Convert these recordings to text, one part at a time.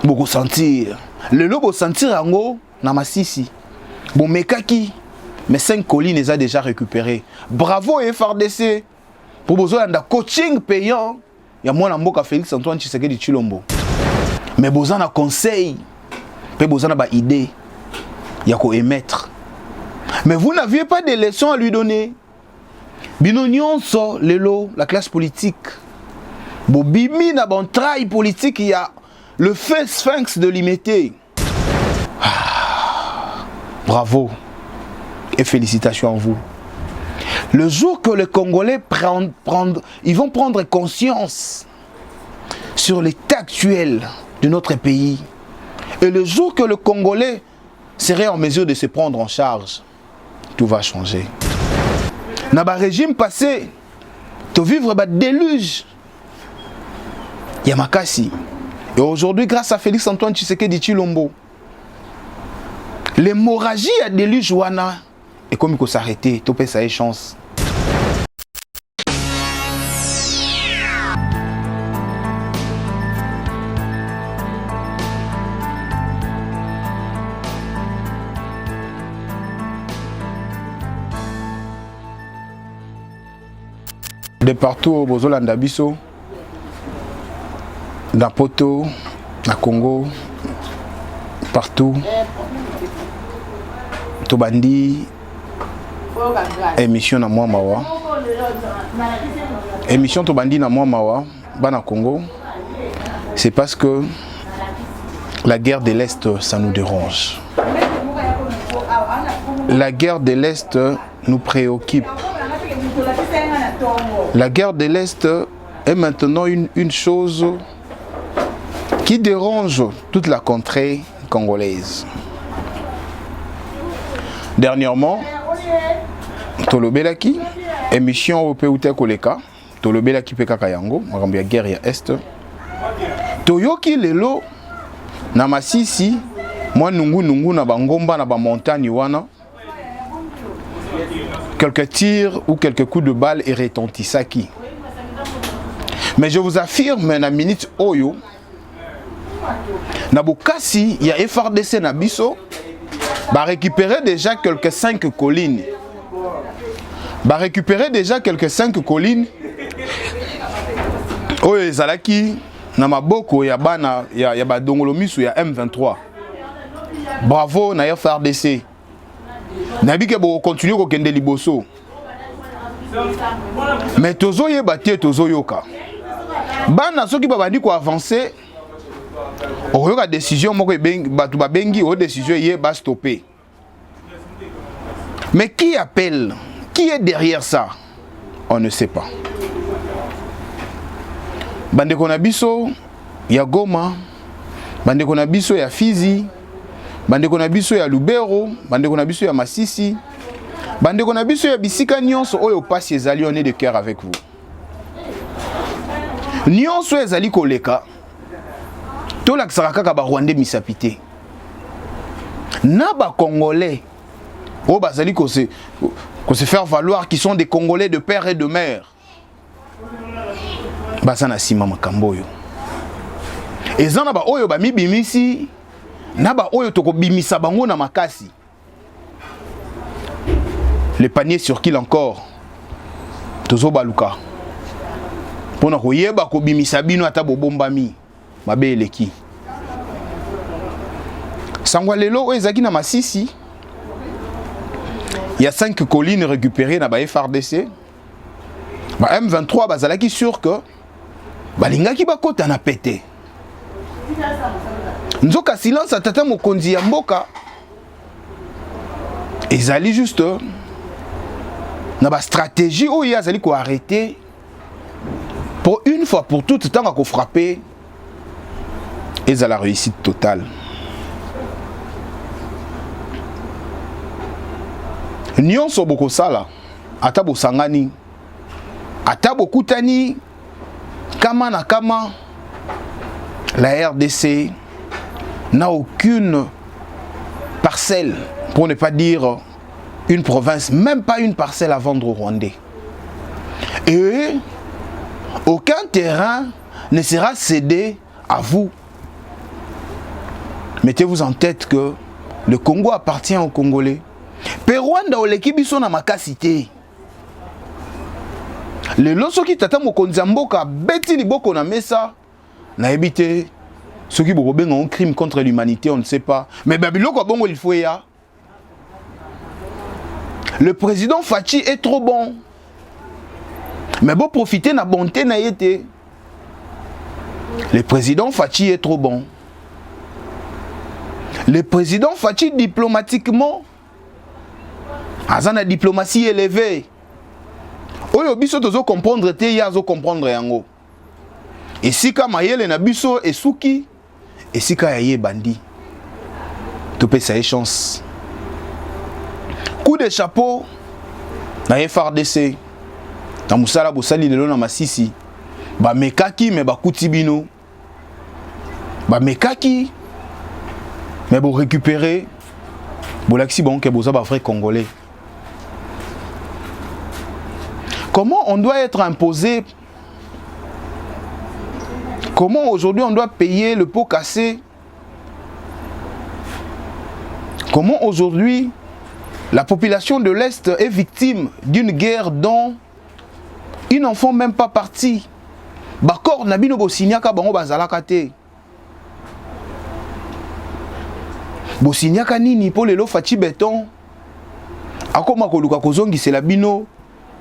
Boko sentir. Le lobo sentir ango na masisi. Bon mekaki. Mais 5 collines les a déjà récupérées. Bravo FRDC. Pour besoin d'un coaching payant. Il y a moins d'amboka Félix Antoine Tshisekedi Tshilombo. Mais besoin d'un conseil. Puis besoin d'une idée. Il y a qu'à émettre. Mais vous n'aviez pas de leçons à lui donner. Bino nyonso lelo la classe politique. Bobimi na bon trail politique, il y a le fait sphinx de l'imiter. Bravo et félicitations à vous. Le jour que les Congolais ils vont prendre conscience sur l'état actuel de notre pays, et le jour que le Congolais serait en mesure de se prendre en charge, tout va changer. Dans le régime passé, tu vivre un déluge. Yamakasi. Et aujourd'hui, grâce à Félix Antoine Tshisekedi Tshilombo, l'hémorragie à déluge wana et comme il faut s'arrêter, tu peux ça chance. De partout au Bozolanda Biso, dans Poto, dans Congo, partout, Tobandi, émission na moi mawa, émission Tobandi na moi mawa, bana Congo, c'est parce que la guerre de l'Est, ça nous dérange. La guerre de l'Est nous préoccupe. La guerre de l'Est est maintenant une chose qui dérange toute la contrée congolaise. Dernièrement, Tolobelaki, émission au Péouté Koleka, Tolobelaki Pekaka Yango, la guerre ya Est. Toyoki lelo, na masisi, moi nungu na bangomba na ba montagne wana. Quelques tirs ou quelques coups de balle et retentissaki. Mais je vous affirme, na minute oyo, na bokasi, il y a FRDC na biso, va récupérer déjà quelques 5 collines. Va récupérer déjà quelques 5 collines. Oyo ezalaki na maboko ya bana ya badongolo misu ya M23. Bravo na FRDC. Nabike bo continue ko kende liboso. Mais tozo yeba te tozo yoka. Bana soki babandi ko avancer. Oyoka décision moko bengi batu ba bengi o décision yé ba stopper. Mais qui appelle? Qui est derrière ça? On ne sait pas. Bande konabiso ya Goma, bande konabiso ya Fizi, bande konabiso ya Lubero, bande konabiso ya Masisi, bande konabiso ya bisika nyonso oyo pasi ezali on est de cœur avec vous. Nyonso ezali koleka. To la kaka ba Rwandais misapité. Na ba Congolais o bazali ko se faire valoir qui sont des Congolais de père et de mère. Basana sima makambo yo. Ezana ba oyo ba mibimisi na ba oyo toko bimisa bango na makasi. Le panier sur qui encore? Tozo baluka. Pona koyeba ko bimisa bino ata bobombami. Mabe eleki. Sangwa lelo ezaki na Masisi. Il y a 5 collines récupérées na ba FRDC. Ba M23 bazalaki sûr que balingaki bakota na pété. Nzoka silence atata mokonzi ya mboka. Ezali juste na ba stratégie où il y a zali ko arrêter pour une fois pour toutes tant qu'on frapper et à la réussite totale. Nyonso boko sala ata bo sangani ata bo kutani kama na kama la RDC n'a aucune parcelle, pour ne pas dire une province, même pas une parcelle à vendre aux Rwandais. Et aucun terrain ne sera cédé à vous. Mettez-vous en tête que le Congo appartient aux Congolais. Rwanda oleki biso na makasité. Le loso qui tata mokonzi mboka beti liboko na mesa na ebité ceux qui bobenga un crime contre l'humanité, on ne sait pas. Mais babiloko bongo il faut ya. Le président Fachi est trop bon. Mais bon profiter na bonté na yete. Le président Fachi est trop bon. Le président Fachi diplomatiquement a une diplomatie élevée. Oyo biso tozo comprendre te ya zo comprendre yango. Et si ka mayele na biso esuki et si ka yaye bandi. To pe sa chance. Coup de chapeau na FARDC. Na musala bosali lelo na Masisi. Ba mekaki me ba kutibino. Ba mekaki mais bon récupérer bon l'axi bon que boza ba frère congolais. Comment on doit être imposé? Comment aujourd'hui on doit payer le pot cassé? Comment aujourd'hui la population de l'Est est victime d'une guerre dont ils n'en font même pas partie? Bakor nabino bosinyaka bango bazalaka te. Bosinyaka nini po lelo Fachi Beton akoma koluka kozongisela bino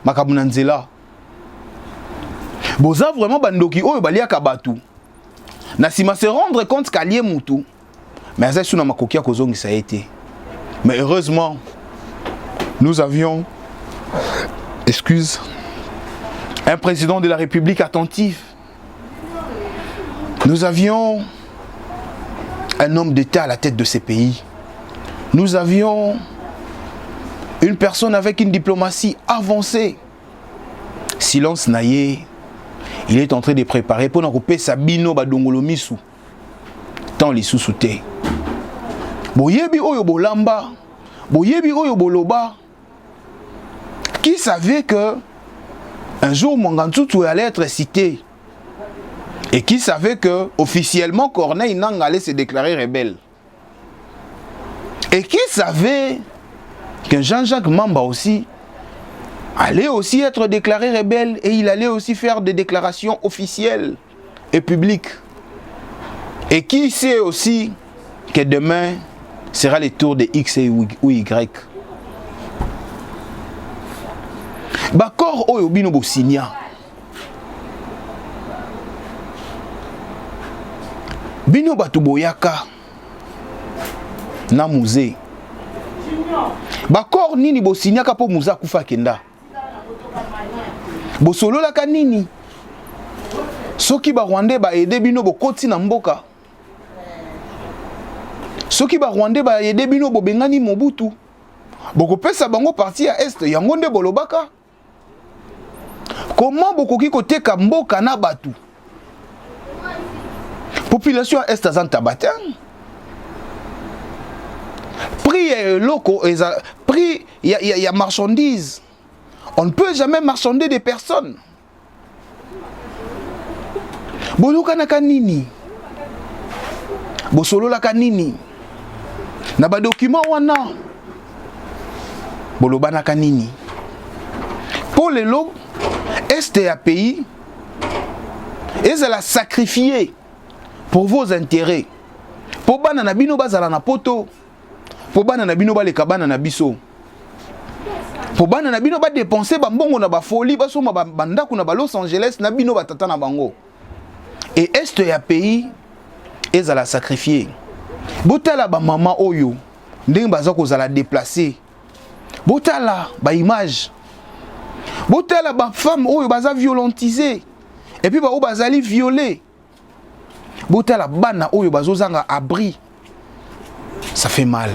makabu na nzela. Boza vraiment bandoki oyo baliaka batu. Na sima se rendre compte qu'alie mutu. Mais aza suna makoki ya kozongisa été. Mais heureusement nous avions un président de la République attentif. Nous avions un homme d'État à la tête de ces pays. Nous avions une personne avec une diplomatie avancée. Silence naye, il est en train de préparer pour nous couper Sabino Badongolo Misu. Tant les sous-soutés. Boyebi oyo bolamba, boyebi oyo boloba. Qui savait que un jour Mangantoutou allait être cité? Et qui savait que officiellement Corneille Nangaa allait se déclarer rebelle? Et qui savait que Jean-Jacques Mamba aussi allait aussi être déclaré rebelle et il allait aussi faire des déclarations officielles et publiques? Et qui sait aussi que demain sera le tour de X ou Y? Bakor oyo bino bosinya. Bino batu boyaka na musée. Bakor nini bosinyaka po muza kufa kenda. Bosolola ka nini? Soki ba Rwandais ba aider bino bokoti na mboka. Soki ba Rwandais ba aider bino bobengani Mobutu. Bokopesa bango parti ya Est yango nde bolobaka. Comment bokoki koteka mboka na batu? Population Est azanta batang. Prix locaux, prix il y a marchandises. On ne peut jamais marchander des personnes. Boluka na kanini. Bosolo la kanini. Na ba document wana. Boloba na kanini. Pour les lots, Est et pays, ils la sacrifier pour vos intérêts. Pour bana na bino bazala na poto. Pour bana na bino baleka bana na biso. Pour bana na bino ba dépenser ba mbongo na ba folie ba soma ba bandako na ba Los Angeles na bino ba tata na bango. Et Est et pays, ils la sacrifier. Botala ba maman oyo ndenge baza ko zala déplacer. Botala ba image. Botala ba femme oyo baza violentisée. Et puis ba o bazali violé. Botala bana oyo bazozanga abri. Ça fait mal.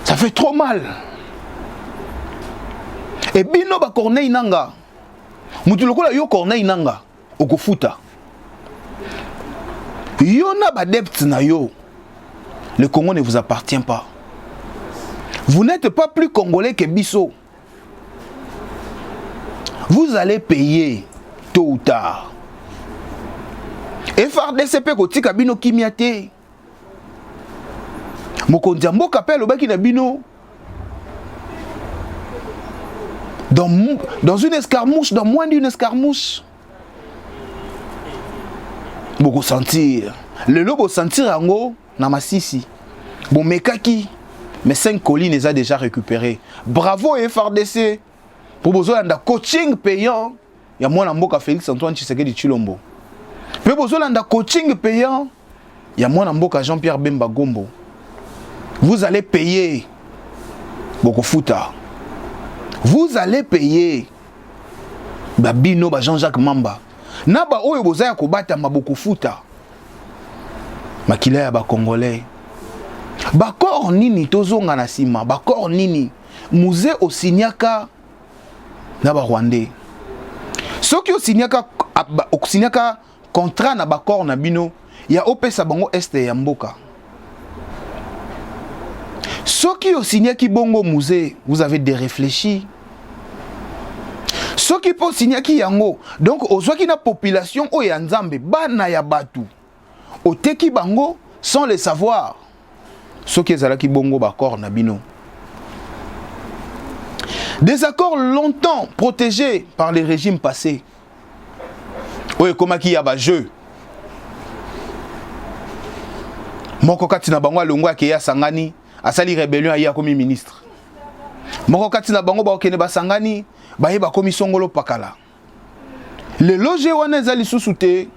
Ça fait trop mal. Et bino ba Corneille Nangaa. Mutu lokola yo Corneille Nangaa okofuta. Yo na ba debts na yo. Le Congo ne vous appartient pas. Vous n'êtes pas plus congolais que Bisso. Vous allez payer tôt ou tard. FRDC pe kotika bino kimia te. Mokonzi mboka pe alobaki na bino dans une escarmouche, dans moins d'une escarmouche. Boko sentir. Le lobo sentir ango na masisi. Bon mekaki. Mais 5 collines les a déjà récupérées. Bravo FRDC. Pour besoin d'un coaching payant. Il y a moi mboka Félix Antoine Tshisekedi Tshilombo. Pour besoin d'un coaching payant. Il y a moi mboka Jean-Pierre Bemba Gombo. Vous allez payer. Boko Futa. Vous allez payer. Babino ba Jean-Jacques Mamba. Naba oyo bozaya kobata maboko Futa. Makila ya ba Congolais. Bakor nini tozonga na sima. Bakor nini. Musée osiniaka na ba Rwandais. Soki osiniaka contrat na bakor na bino ya opesa bango este ya mboka. Soki osiniaki bongo musée, vous avez déréfléchi. Soki po osiniaki yango, donc ozwaki na population o ya nzambe bana ya batu. Oteki bango sans le savoir. Soki ezalaki bongo bakor na bino. Des accords longtemps protégés par les régimes passés. Oui, comme qui y a ba jeu. Moko katina bango alongwa ke ya sangani, asali rébellion ya comme ministre. Moko katina bango ba okene ba sangani, ba yeba komi songolo pakala. Le loger wana ezali susute.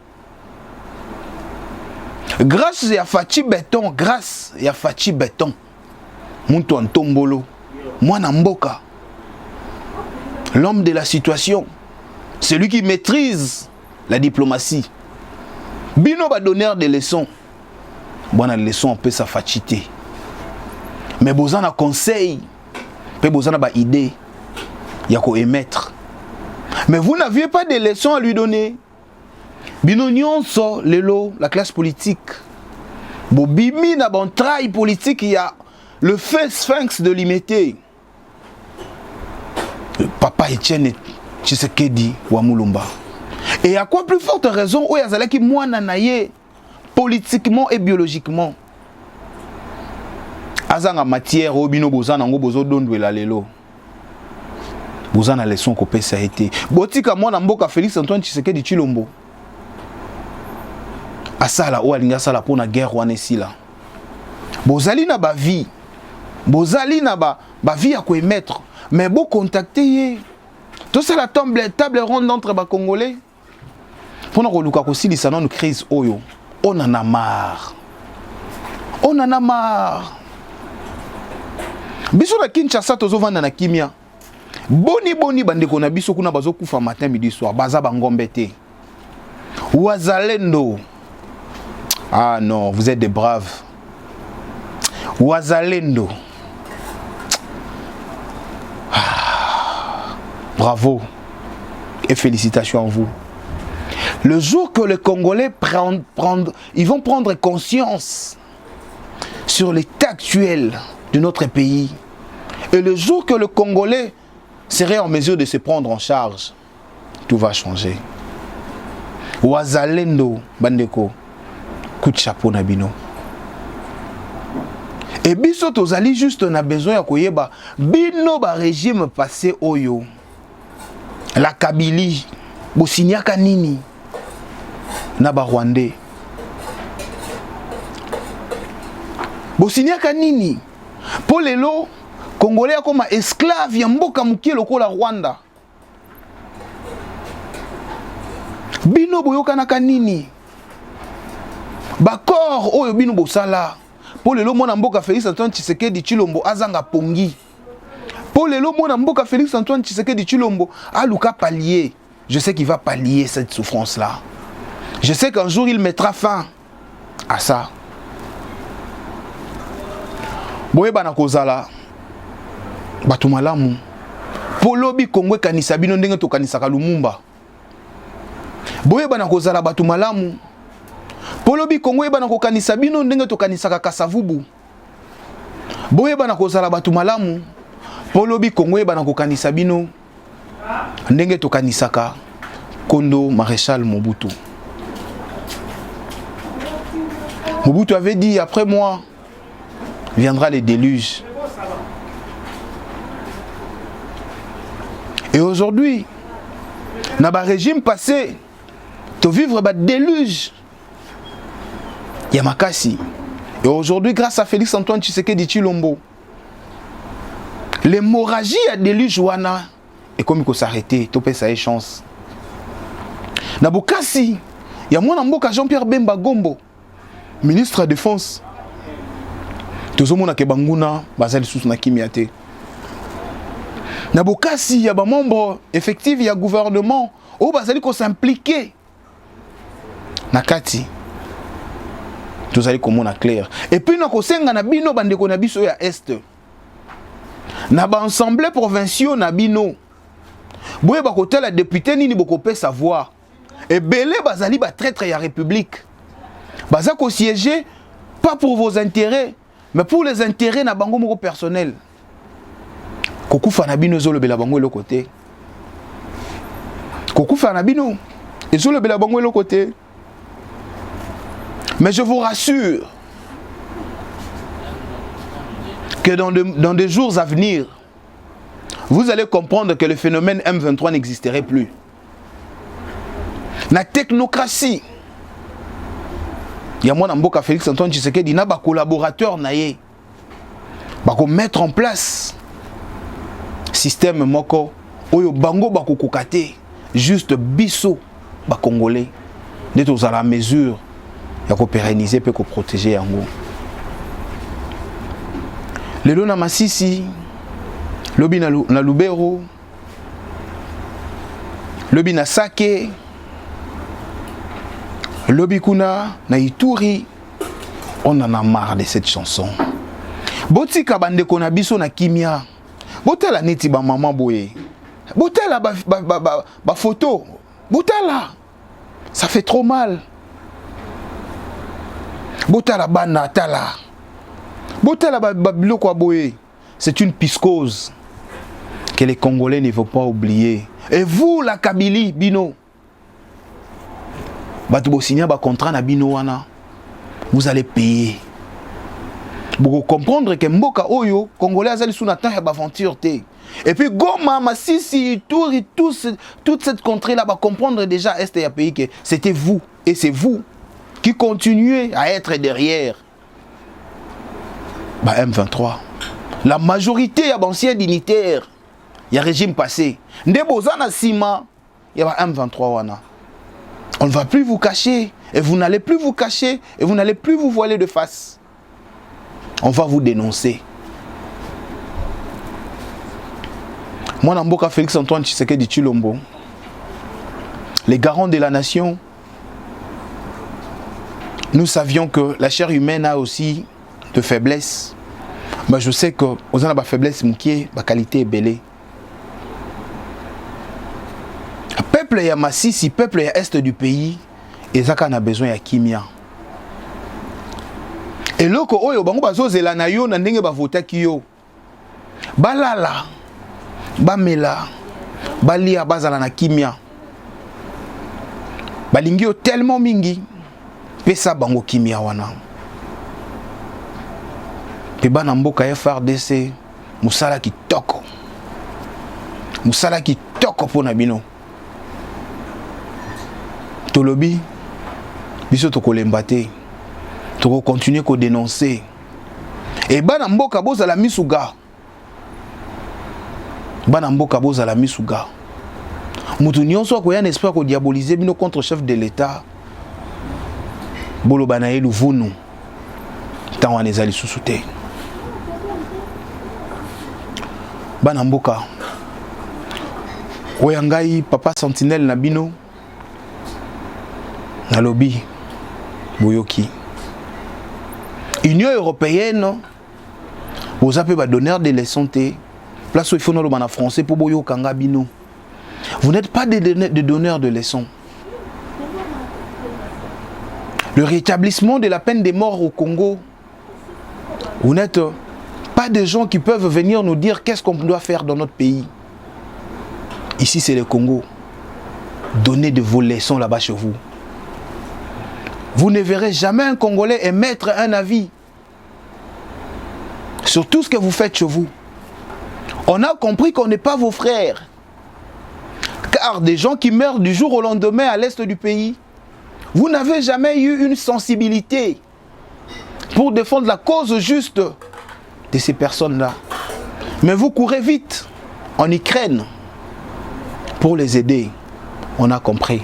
Grâce ya Fachi Béton, grâce ya Fachi Béton. Muntu Antombolo, mwana mboka. L'homme de la situation, celui qui maîtrise la diplomatie. Bino va donner des leçons. Bonne leçon peut sa fachité. Mais besoin de conseil, peut besoin de idée, il y a qu'à émettre. Mais vous n'aviez pas de leçons à lui donner. Bino nyonso lelo la classe politique. Bo bimi na bon trail politique, il y a le fait sphinx de l'imité. Papa Etienne Tshisekedi wa Mulumba. Et à quoi plus forte raison où yazalaki mwana naye politiquement et biologiquement. Azanga matière obino bozana ngo bozo dondwela lelo. Bozana leçon ko pesa été. Botika mwana mboka Félix Antoine Tshisekedi Tshilombo. Asala o alinga sala pona guerre wana esila. Bozali na ba vie. Bozali na ba vie ya ko émettre. Mais bon contacter tout ça la table ronde entre les Congolais pour nous reluka aussi les salons de crise oyo on en a marre biso na Kinshasa tozo vanda na kimia boni bande kona biso kuna bazo kufa matin midi soir baza bangombe te wazalendo ah non vous êtes des braves wazalendo. Bravo et félicitations à vous. Le jour que les Congolais ils vont prendre conscience sur l'état actuel de notre pays et le jour que le Congolais serait en mesure de se prendre en charge, tout va changer. Wazalendo bandeko, coup de chapeau nabino. Et biso tozali juste na besoin ya koyeba bino ba régime passé oyo. La Kabylie, Bosiniaka nini, Naba Rwandais. Bosiniaka nini, pour les lots, Congolais comme esclave, yamboka mukie loko la Rwanda. Bino boyoka naka nini, bakor oyo bino bosala, pour les lots mona mboka Félix Antoine Tshisekedi Tshilombo azanga pongi. Pour les lots, mon mboka Félix Antoine Tshisekedi Tshilombo a Luka pallier. Je sais qu'il va pallier cette souffrance-là. Je sais qu'un jour il mettra fin à ça. Boye bana kozala batumalamu. Polobi Kongwe kanisa bino ndenge to kanisa Lumumba. Boye bana kozala batumalamu. Polobi Kongwe bana ko kanisa bino ndenge to kanisa Kasavubu. Boye bana kozala batumalamu. Polobi Kongwe bana ko kanisa bino ndenge to kanisaka Kondo Maréchal Mobutu. Mobutu avait dit, après moi, viendra les déluges. Et aujourd'hui, dans le régime passé, tu vivre un déluge. Yamakasi. Et aujourd'hui, grâce à Félix Antoine Tshisekedi Tshilombo, l'hémorragie à déluge wana et comme il faut s'arrêter, tu peux ça chance. Na Bokasi, il y a mon mboka Jean-Pierre Bemba Gombo, ministre de la Défense. Tous mona ke banguna bazali sous na kimiate. Na Bokasi, il y a des membres effectifs, il y a gouvernement, ou bazali ko s'impliquer. Nakati. Tous allez comme on a clair. Et puis na ko senga na bino bandeko na biso ya est. Na ba assemblée provinciaux na bino. Boye ba côté la député nini boko pe savoir. Et belé bazali ba traître ya république. Baza ko siéger pas pour vos intérêts, mais pour les intérêts na bango moko personnel. Kokufa na bino zo le bela bango le côté. Kokufa na bino zo le bela bango le côté. Mais je vous rassure que dans des jours à venir, vous allez comprendre que le phénomène M23 n'existerait plus. La technocratie, il y a moi Mboka Félix Antoine Tshisekedi, il y a des collaborateurs naïe, bako mettre en place système moko oyo bango bako kokate juste biso ba congolais d'être à la mesure ya ko pérenniser pe ko protéger yango. Lelo na Masisi, lobi na Lubero, lobi na Sake, lobi kuna na Ituri, on en a marre de cette chanson. Botika bandeko na biso na kimia, botela neti ba maman boye, botela ba photo, botela, ça fait trop mal. Botala bana tala. Botala biloko aboye. C'est une piscose que les Congolais ne vont pas oublier. Et vous, la Kabylie, bino. Batubo signer ba contrat na bino wana. Vous allez payer. Vous comprendre que mboka oyo Congolais azali sous natant ya aventure te. Et puis Goma, Masisi, Ituri, toute cette contrée là va comprendre déjà est un pays que c'était vous et c'est vous qui continuez à être derrière M23. La majorité y a d'anciens dignitaires, il y a régime passé. Ndebozana Sima, il y a M23 wana. On ne va plus vous cacher et vous n'allez plus vous cacher et vous n'allez plus vous voiler de face. On va vous dénoncer. Moi, Namboka Félix Antoine Tshisekedi Tshilombo, les garants de la nation, nous savions que la chair humaine a aussi de faiblesses. Mais je sais que aux a faiblesse, ma qualité est belle. Peuple ya Masisi, peuple ya est du pays, et ça a besoin de kimia. Et loko oyo bango bazozela na yo na ndenge ba votaki yo. Balala, bamela, balia bazala na kimia. Balingi yo tellement mingi. Pesa bango kimia wana. Pe bana mboka FRDC musala kitoko. Musala kitoko pona bino. Tolobi biso to kolemba te. To continuer ko dénoncer. Et bana mboka boza la misuga. Bana mboka boza la misuga. Mutu nyonso ko ya n'espère ko diaboliser bino contre chef de l'État. Bolo banaye luvunu tant on ezali susute bana mboka oyangai papa sentinelle na bino na lobby boyoki Union européenne vous appelez ba donneur de leçons te place où il faut no bana français pour boyoka nga bino. Vous n'êtes pas des donneurs de leçons. Le rétablissement de la peine de mort au Congo, vous n'êtes pas des gens qui peuvent venir nous dire qu'est-ce qu'on doit faire dans notre pays. Ici, c'est le Congo. Donnez de vos leçons là-bas chez vous. Vous ne verrez jamais un Congolais émettre un avis sur tout ce que vous faites chez vous. On a compris qu'on n'est pas vos frères. Car des gens qui meurent du jour au lendemain à l'est du pays, vous n'avez jamais eu une sensibilité pour défendre la cause juste de ces personnes-là. Mais vous courez vite en Ukraine pour les aider. On a compris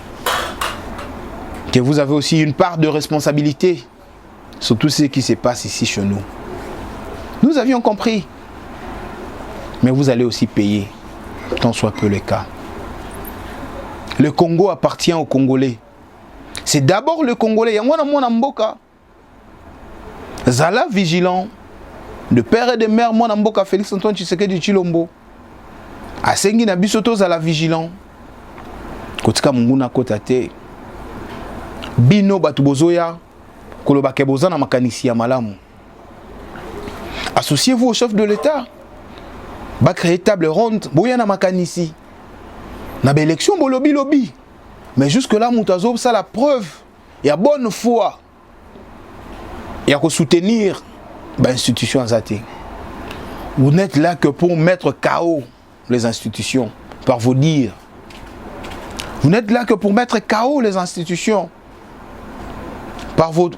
que vous avez aussi une part de responsabilité sur tout ce qui se passe ici chez nous. Nous avions compris. Mais vous allez aussi payer, tant soit peu le cas. Le Congo appartient aux Congolais. C'est d'abord le Congolais. Yangwana mwana mboka. Zala vigilant. De père et de mère, mwana mboka Félix Antoine Tshisekedi Tshilombo. Asengi na bisoto zala vigilant. Kotika munguna kotate. Bino batu bozoya. Kolobake boza na makanisi ya malamu. Associez-vous au chef de l'État. Va créer table ronde. Boya na makanisi. Na ba élection bolobi lobi. Mais jusque là Moutazo ça la preuve. Il y a bonne foi. Il y a que soutenir l'institution azati. Vous n'êtes là que pour mettre KO les institutions par vos dires. Vous n'êtes là que pour mettre KO les institutions par vos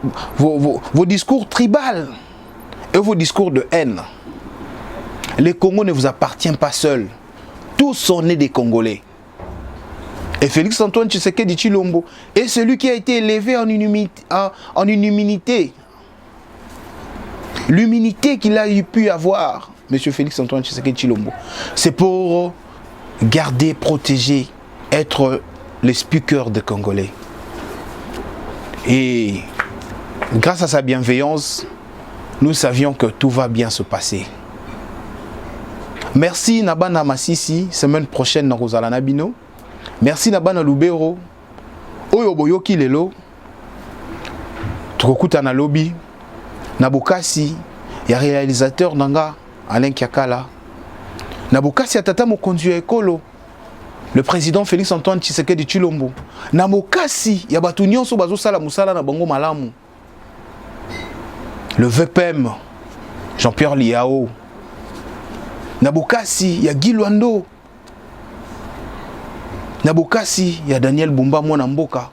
discours tribaux et vos discours de haine. Les Congo ne vous appartient pas seul. Tous sont nés des Congolais. Et Félix Antoine Tshisekedi Tshilombo est celui qui a été élevé en humilité. L'humilité qu'il a pu avoir, M. Félix Antoine Tshisekedi Tshilombo, c'est pour garder, protéger, être le speaker des Congolais. Et grâce à sa bienveillance, nous savions que tout va bien se passer. Merci Nabana Masisi, semaine prochaine na Rosala Nabino. Merci Nabana Lubero. Oyo boyoki lelo. Tukokuta na lobby. Nabokasi, ya réalisateur nanga Alain Kiakala. Nabokasi atata mokonzi ya ekolo. Le président Félix Antoine Tshisekedi Tshilombo. Nabokasi ya batu nyonso bazosala musala na bango malamu. Le VPM Jean-Pierre Liao. Nabokasi ya Guy Luando. Nabokasi ya Daniel Bumba mwana mboka.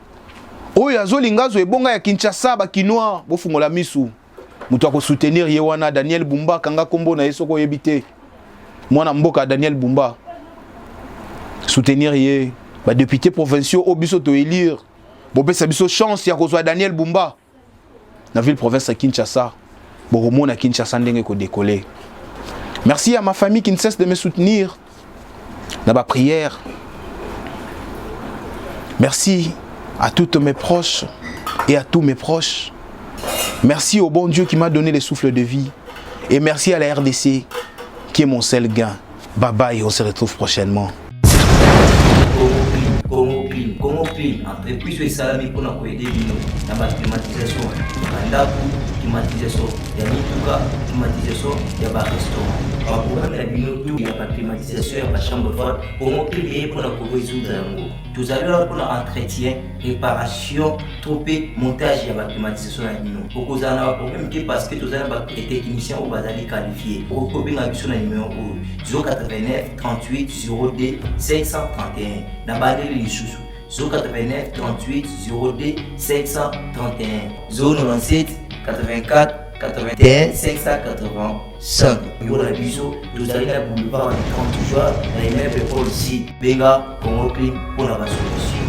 Oyo azolingazo ebonga ya Kinshasa ba Kinois bofungola misu. Mutu ako soutenir ye wana Daniel Bumba kanga kombo na yesoko yebite. Mwana mboka Daniel Bumba. Soutenir ye ba député provinciaux au biso to élire. Bopesa biso chance ya kozwa Daniel Bumba. Na ville province ya Kinshasa. Boromo na Kinshasa ndenge ko décoller. Merci à ma famille qui ne cesse de me soutenir dans ma prière. Merci à toutes mes proches et à tous mes proches. Merci au bon Dieu qui m'a donné le souffle de vie. Et merci à la RDC qui est mon seul gain. Bye bye, on se retrouve prochainement. Congo Clean, entreprise et salami pour nous aider dans la climatisation, climatisation, il y a mituka, climatisation, il y a restaurant. Par programme il y a la climatisation, il y a la chambre forte. Congo Clean est pour nous résoudre yango. Tout à l'heure pour entretien, réparation, troupé, montage, il y a la climatisation à bino. Pour cause d'un problème parce que tous les techniciens au bazali qualifiés. Pour copier la mission numéro 089 38 02 531. N'abandonnez les sous. 089 38 02 531 097 84 81 585. Pour la biso, nous allons la boulevard de 30 jours, dans les mêmes épaules ici. Benga, Congo Clean, pour la solution.